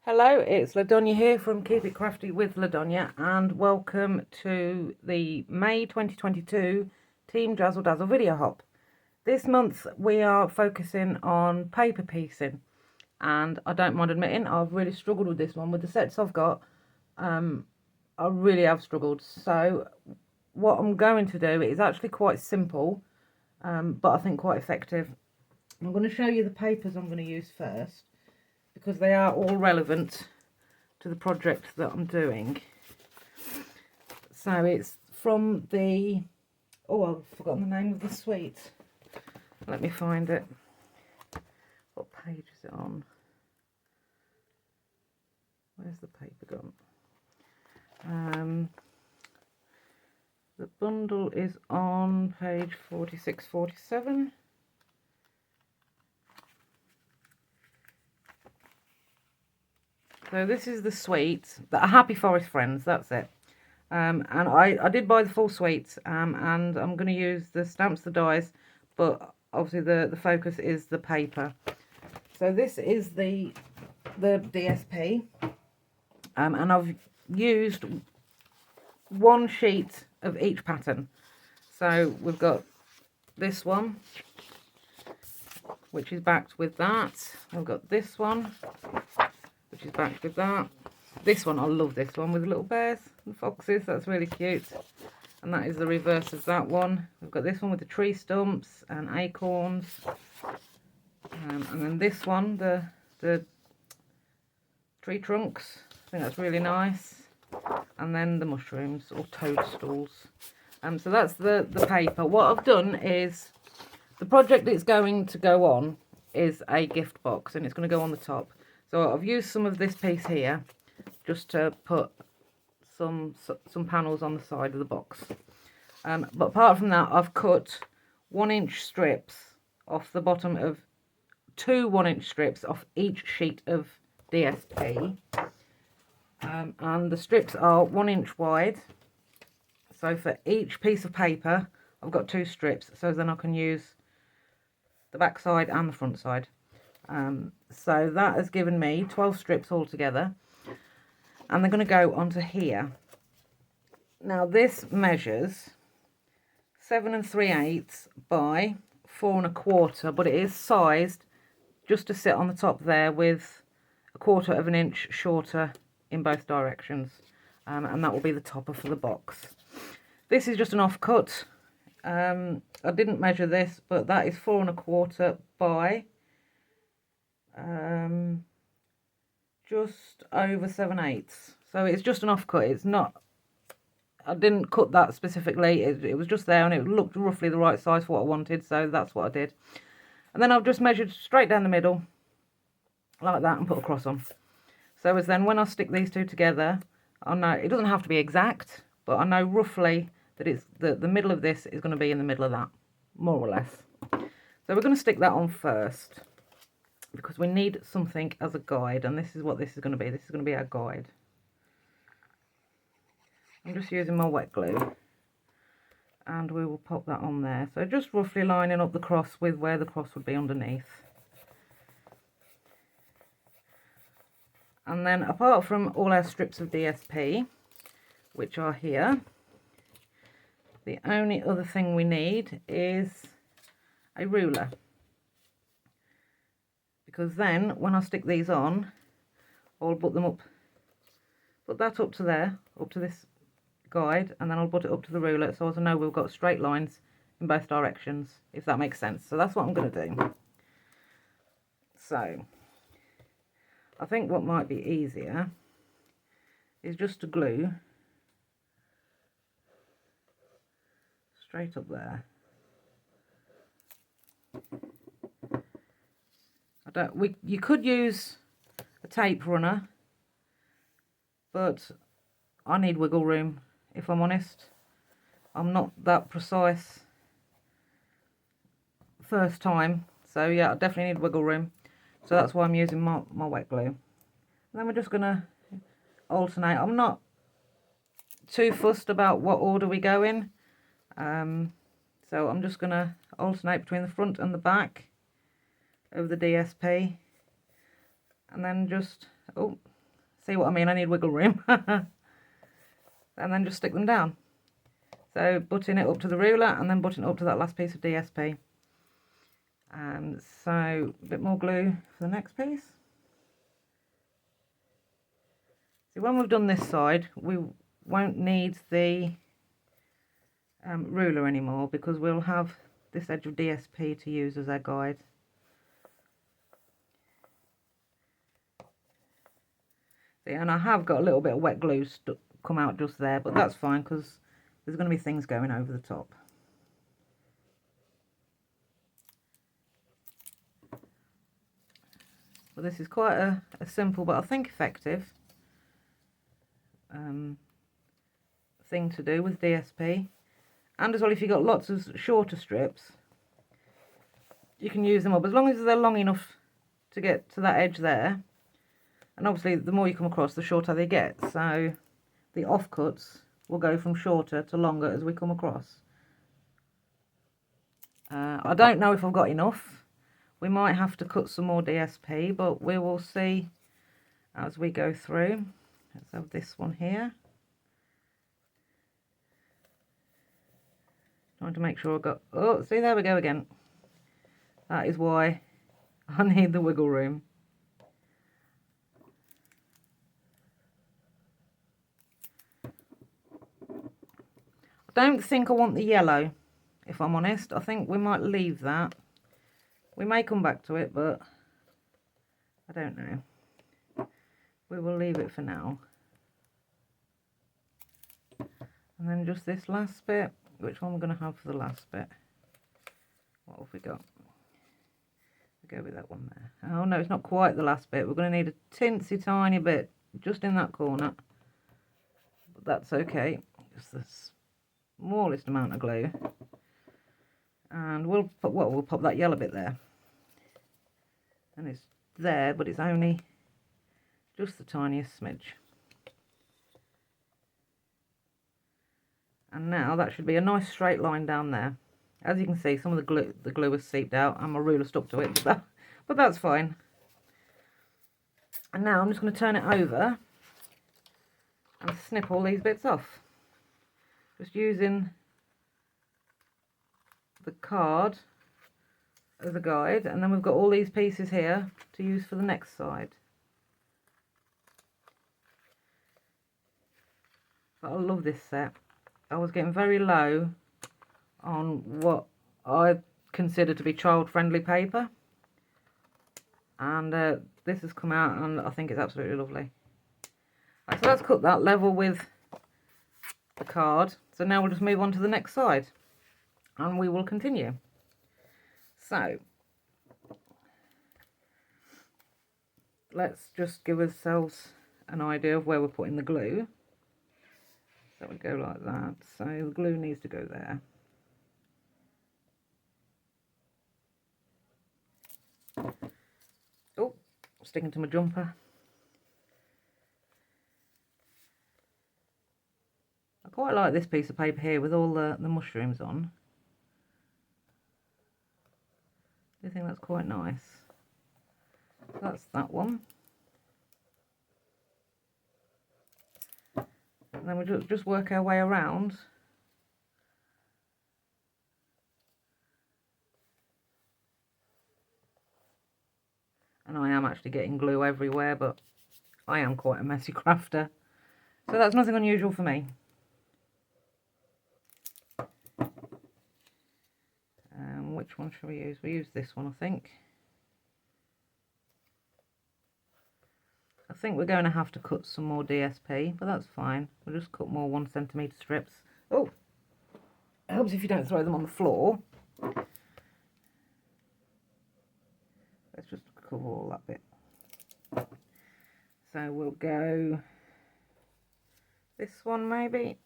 Hello, it's LaDonya here from Keep It Crafty with LaDonya, and welcome to the May 2022 Team Jazzledazzle video hop. This month we are focusing on paper piecing, and I don't mind admitting I've really struggled with this one. With the sets I've got, I really have struggled. So what I'm going to do is actually quite simple, but I think quite effective. I'm going to show you the papers I'm going to use first, because they are all relevant to the project that I'm doing. So it's from the, I've forgotten the name of the suite. Let me find it. What page is it on? Where's the paper gone? The bundle is on page 46, 47. So this is the suite, the Happy Forest Friends, that's it. And I did buy the full suite, and I'm going to use the stamps, the dies, but obviously the focus is the paper. So this is the DSP, and I've used one sheet of each pattern. So we've got this one, which is backed with that. I've got this one, which is backed with that. This one, I love this one with little bears and foxes. That's really cute. And that is the reverse of that one. We've got this one with the tree stumps and acorns. And then this one, the tree trunks. I think that's really nice. And then the mushrooms or toadstools. So that's the paper. What I've done is, the project it's going to go on is a gift box, and it's going to go on the top. So I've used some of this piece here just to put some panels on the side of the box. But apart from that, I've cut 1-inch strips off the bottom of 2 1-inch strips off each sheet of DSP. And the strips are 1 inch wide. So for each piece of paper, I've got 2 strips. So then I can use the back side and the front side. So that has given me 12 strips altogether, and they're going to go onto here. Now this measures 7 3/8 by 4 1/4, but it is sized just to sit on the top there with 1/4 of an inch shorter in both directions, and that will be the topper for the box. This is just an offcut. I didn't measure this, but that is 4 1/4 by just over 7/8. So it's just an offcut. It's not, I didn't cut that specifically. It was just there, and it looked roughly the right size for what I wanted, so that's what I did. And then I've just measured straight down the middle like that and put a cross on. So as then when I stick these two together, I know it doesn't have to be exact, but I know roughly that it's the middle of this is going to be in the middle of that, more or less. So we're going to stick that on first, because we need something as a guide, and this is what this is going to be. This is going to be our guide. I'm just using my wet glue, and we will pop that on there. So just roughly lining up the cross with where the cross would be underneath. And then apart from all our strips of DSP, which are here, the only other thing we need is a ruler. Because then when I stick these on, I'll put them up, put that up to there, up to this guide, and then I'll put it up to the ruler, so as I know we've got straight lines in both directions, if that makes sense. So that's what I'm going to do. So I think what might be easier is just to glue straight up there. You could use a tape runner, but I need wiggle room, if I'm honest. I'm not that precise first time, so yeah, I definitely need wiggle room. So that's why I'm using my wet glue. And then we're just going to alternate. I'm not too fussed about what order we go in. So I'm just going to alternate between the front and the back of the DSP. And then just, See what I mean? I need wiggle room. And then just stick them down. So button it up to the ruler and then button it up to that last piece of DSP. So a bit more glue for the next piece. See, when we've done this side, we won't need the ruler anymore because we'll have this edge of DSP to use as our guide. See, and I have got a little bit of wet glue come out just there, but that's fine because there's going to be things going over the top. But this is quite a simple but I think effective thing to do with DSP. And as well, if you've got lots of shorter strips, you can use them up as long as they're long enough to get to that edge there. And obviously the more you come across, the shorter they get, so the offcuts will go from shorter to longer as we come across. I don't know if I've got enough. We might have to cut some more DSP, but we will see as we go through. Let's have this one here. Trying to make sure I've got, oh, see, there we go again. That is why I need the wiggle room. I don't think I want the yellow, if I'm honest. I think we might leave that. We may come back to it, but I don't know. We will leave it for now. And then just this last bit. Which one we're going to have for the last bit? What have we got? We'll go with that one there. Oh no, it's not quite the last bit. We're going to need a teensy tiny bit just in that corner. But that's okay. Just the smallest amount of glue. And we'll pop that yellow bit there. And it's there, but it's only just the tiniest smidge. And now that should be a nice straight line down there. As you can see, some of the glue has seeped out and my ruler stuck to it, but that's fine. And now I'm just going to turn it over and snip all these bits off. Just using the card as a guide, and then we've got all these pieces here to use for the next side. But I love this set. I was getting very low on what I consider to be child-friendly paper, and this has come out and I think it's absolutely lovely. Right, so let's cut that level with the card. So now we'll just move on to the next side and we will continue. So let's just give ourselves an idea of where we're putting the glue. So we go like that. So the glue needs to go there. Oh, sticking to my jumper. I quite like this piece of paper here with all the mushrooms on. I think that's quite nice. So that's that one. And then we'll just work our way around. And I am actually getting glue everywhere, but I am quite a messy crafter. So that's nothing unusual for me. Which one shall we use? We use this one, I think. I think we're going to have to cut some more DSP, but that's fine. We'll just cut more 1 centimetre strips. Oh, it helps if you don't throw them on the floor. Let's just cover all that bit. So we'll go this one maybe.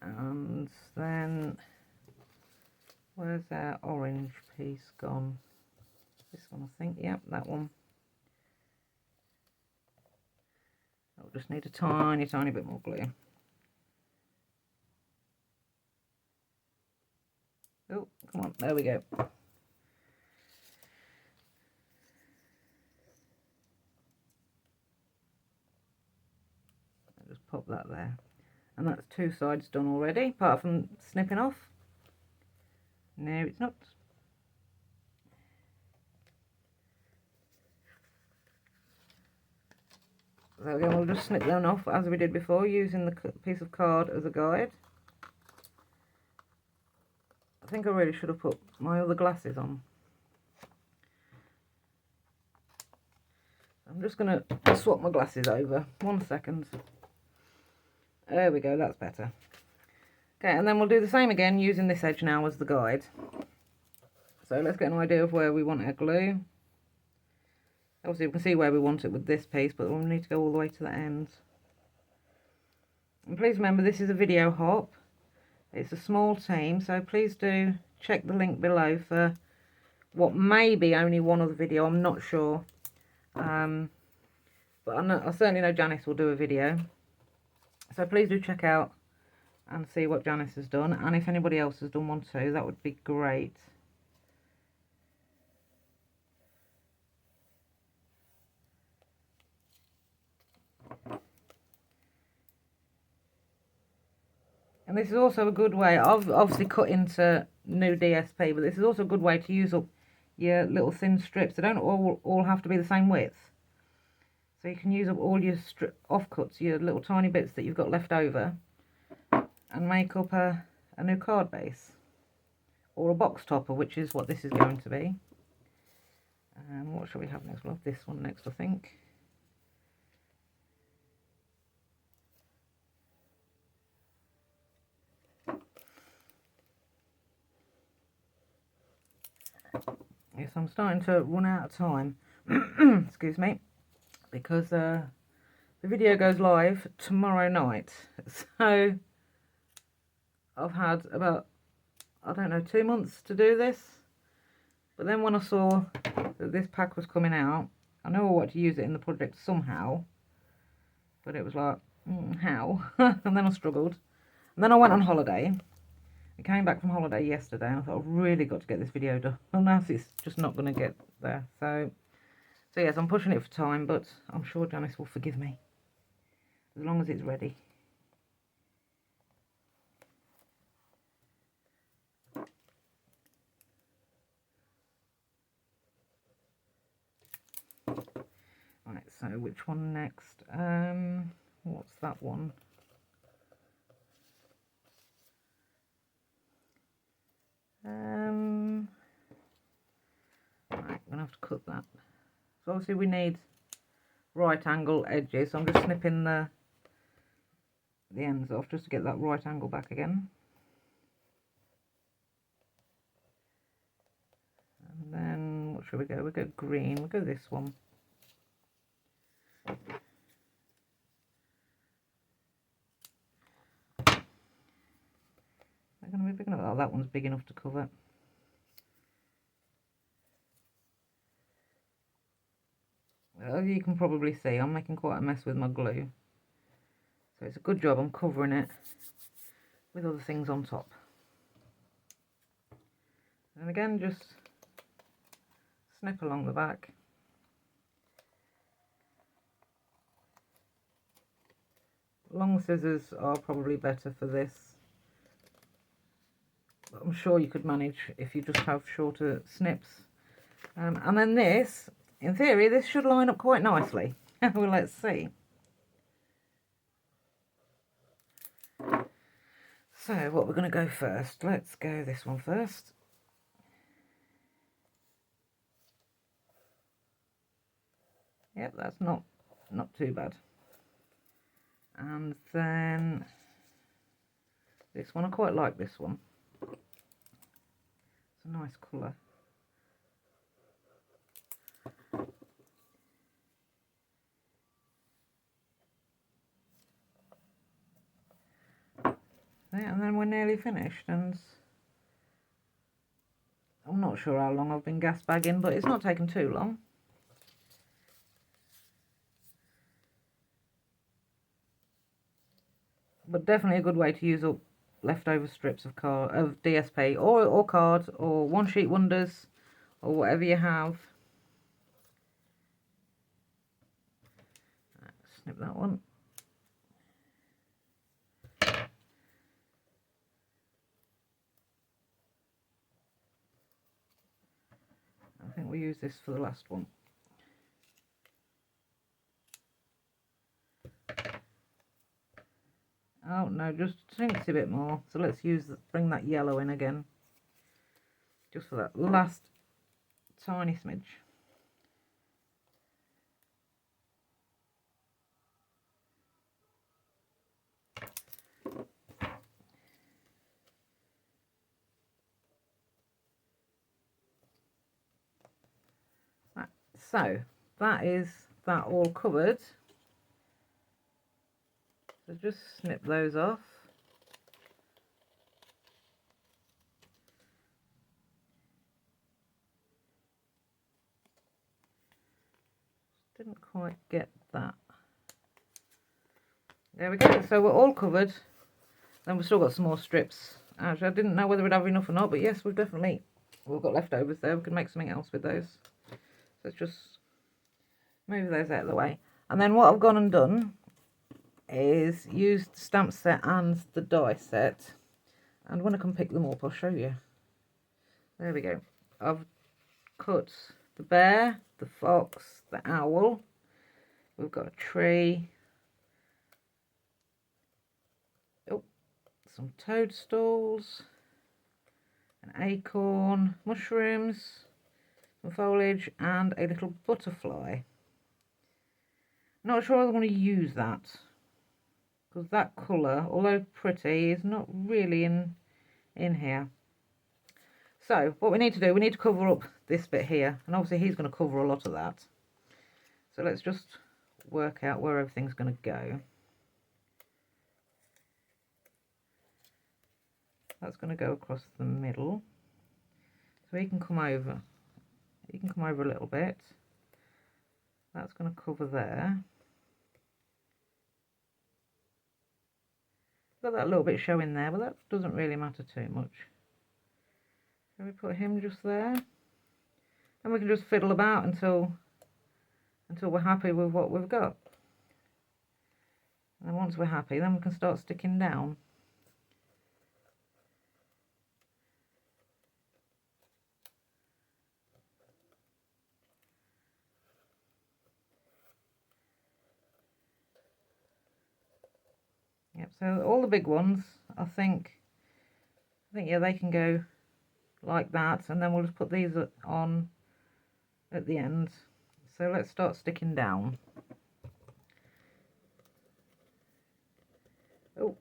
And then where's our orange piece gone? This one, I think. Yep, that one. I'll just need a tiny, tiny bit more glue. Oh, come on, there we go. I'll just pop that there. And that's 2 sides done already, apart from snipping off. No, it's not. So again, we'll just snip them off as we did before, using the piece of card as a guide. I think I really should have put my other glasses on. I'm just going to swap my glasses over. 1 second. There we go, that's better. Okay, and then we'll do the same again using this edge now as the guide. So let's get an idea of where we want our glue. Obviously we can see where we want it with this piece, but we'll need to go all the way to the end. And please remember, this is a video hop. It's a small team, so please do check the link below for what may be only one other video, I'm not sure. But I certainly know Janice will do a video. So please do check out and see what Janice has done. And if anybody else has done one too, that would be great. And this is also a good way, I've obviously cut into new DSP, but this is also a good way to use up your little thin strips. They don't all have to be the same width. So you can use up all your offcuts, your little tiny bits that you've got left over, and make up a new card base. Or a box topper, which is what this is going to be. What shall we have next? We'll have this one next, I think. Yes, I'm starting to run out of time. Excuse me. Because the video goes live tomorrow night. So I've had about, I don't know, 2 months to do this. But then when I saw that this pack was coming out, I know I wanted to use it in the project somehow. But it was like, how? And then I struggled. And then I went on holiday. I came back from holiday yesterday and I thought, I've really got to get this video done. Well, now it's just not going to get there. So yes, I'm pushing it for time, but I'm sure Janice will forgive me. As long as it's ready. Right, so which one next? What's that one? Right, I'm gonna have to cut that. So obviously we need right angle edges, so I'm just snipping the ends off just to get that right angle back again. And then what should we go? We'll go green, we'll go this one. They're gonna be big enough. Oh, that one's big enough to cover. As you can probably see, I'm making quite a mess with my glue. So it's a good job I'm covering it with other things on top. And again, just snip along the back. Long scissors are probably better for this. But I'm sure you could manage if you just have shorter snips. And then this, in theory, this should line up quite nicely. Well, let's see. So, what we're going to go first? Let's go this one first. Yep, that's not too bad. And then this one, I quite like this one. It's a nice colour. And then we're nearly finished, and I'm not sure how long I've been gas bagging, but it's not taken too long. But definitely a good way to use up leftover strips of DSP or cards or one sheet wonders or whatever you have. Snip that one. I think we'll use this for the last one. Oh no, just tinks a bit more. So let's bring that yellow in again. Just for that last tiny smidge. Right, so that is that all covered. So just snip those off. Didn't quite get that. There we go. So we're all covered. Then we've still got some more strips. Actually, I didn't know whether we'd have enough or not, but yes, we've got leftovers there. We can make something else with those. So let's just move those out of the way. And then what I've gone and done is use the stamp set and the die set. And when I can pick them up, I'll show you. There we go. I've cut the bear, the fox, the owl. We've got a tree. Oh, some toadstools, an acorn, mushrooms, some foliage, and a little butterfly. Not sure I want to use that, because that colour, although pretty, is not really in here. So what we need to do, we need to cover up this bit here, and obviously he's going to cover a lot of that. So let's just work out where everything's going to go. That's going to go across the middle. So he can come over. He can come over a little bit. That's going to cover there. Got that little bit showing there, but that doesn't really matter too much. So we put him just there, and we can just fiddle about until we're happy with what we've got. And then once we're happy, then we can start sticking down. Yep, so all the big ones, I think yeah, they can go like that, and then we'll just put these on at the end. So let's start sticking down. Oh.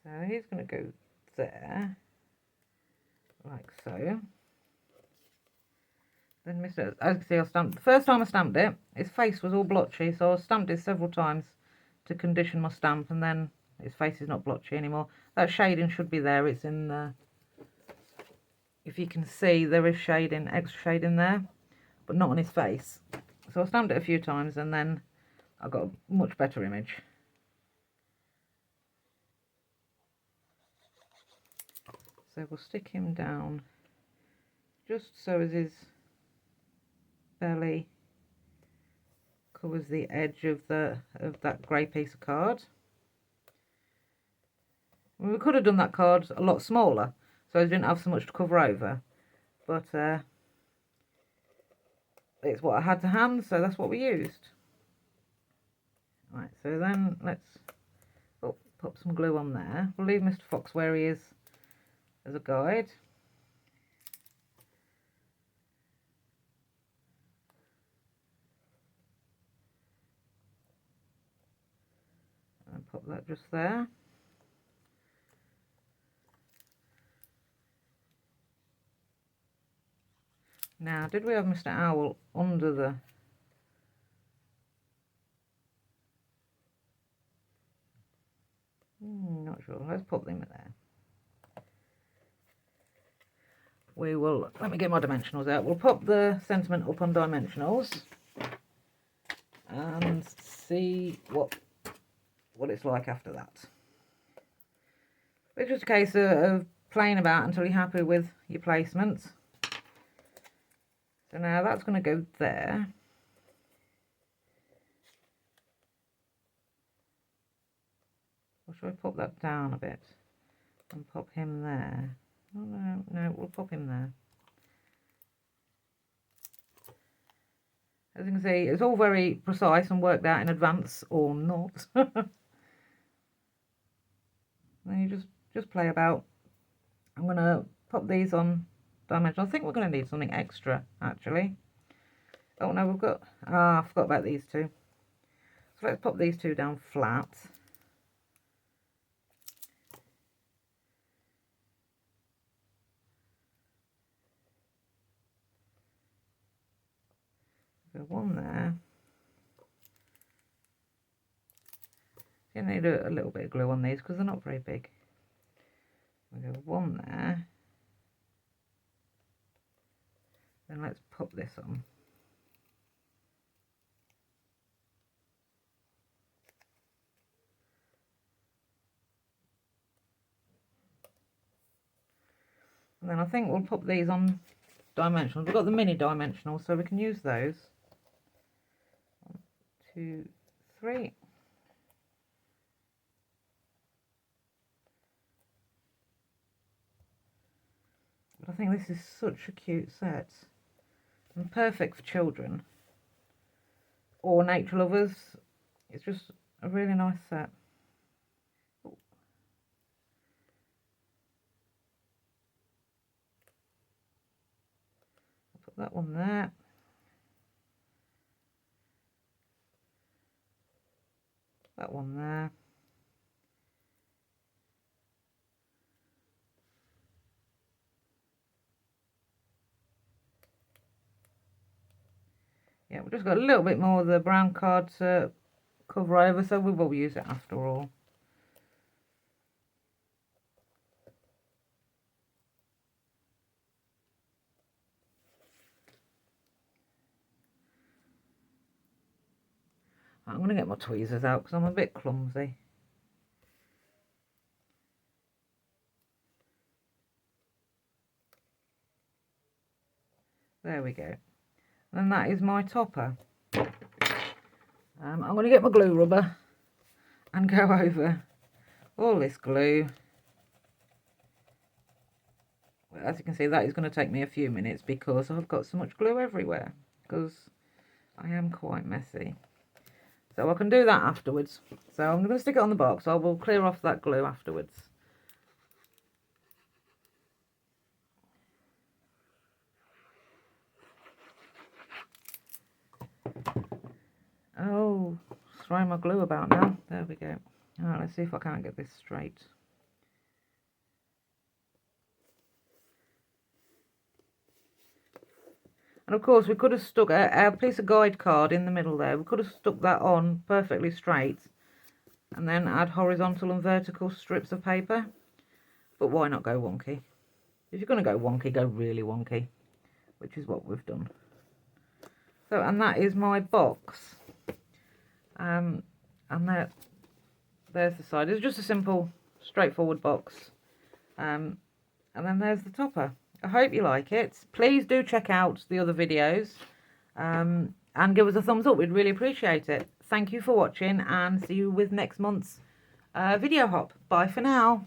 So he's going to go there, like so. Then as you can see, the first time I stamped it, his face was all blotchy, so I stamped it several times to condition my stamp, and then his face is not blotchy anymore. That shading should be there. It's in the, if you can see, there is shading, extra shading there, but not on his face. So I stamped it a few times, and then I got a much better image. So we'll stick him down just so as his belly covers the edge of that grey piece of card. We could have done that card a lot smaller, so I didn't have so much to cover over, but it's what I had to hand, so that's what we used. Right, so then let's pop some glue on there. We'll leave Mr. Fox where he is as a guide. And pop that just there. Now, did we have Mr. Owl under the... not sure. Let's pop them in there. We will... Let me get my dimensionals out. We'll pop the sentiment up on dimensionals and see what it's like after that. It's just a case of playing about until you're happy with your placements. So now that's going to go there. Or should I pop that down a bit and pop him there? Oh, no, we'll pop him there. As you can see, it's all very precise and worked out in advance, or not. Then you just play about. I'm going to pop these on dimension. I think we're going to need something extra, actually. Oh no, we've got, I forgot about these two. So let's pop these two down flat. Go one there. You need a little bit of glue on these because they're not very big. We go one there. Then let's pop this on. And then I think we'll pop these on dimensionals. We've got the mini dimensionals, so we can use those. 1, 2, 3. But I think this is such a cute set and perfect for children or nature lovers. It's just a really nice set. Put that one there. That one there. Yeah, we've just got a little bit more of the brown card to cover over, so we will use it after all. I'm going to get my tweezers out because I'm a bit clumsy. There we go. And that is my topper. I'm going to get my glue rubber and go over all this glue. Well, as you can see, that is going to take me a few minutes because I've got so much glue everywhere, because I am quite messy. So I can do that afterwards. So I'm going to stick it on the box. I will clear off that glue afterwards. Oh, throwing my glue about now. There we go. Alright, let's see if I can't get this straight. And of course we could have stuck a piece of guide card in the middle there. We could have stuck that on perfectly straight and then add horizontal and vertical strips of paper. But why not go wonky? If you're going to go wonky, go really wonky, which is what we've done. So, and that is my box. And there's the side. It's just a simple, straightforward box. And then there's the topper. I hope you like it. Please do check out the other videos and give us a thumbs up. We'd really appreciate it. Thank you for watching and see you with next month's video hop. Bye for now.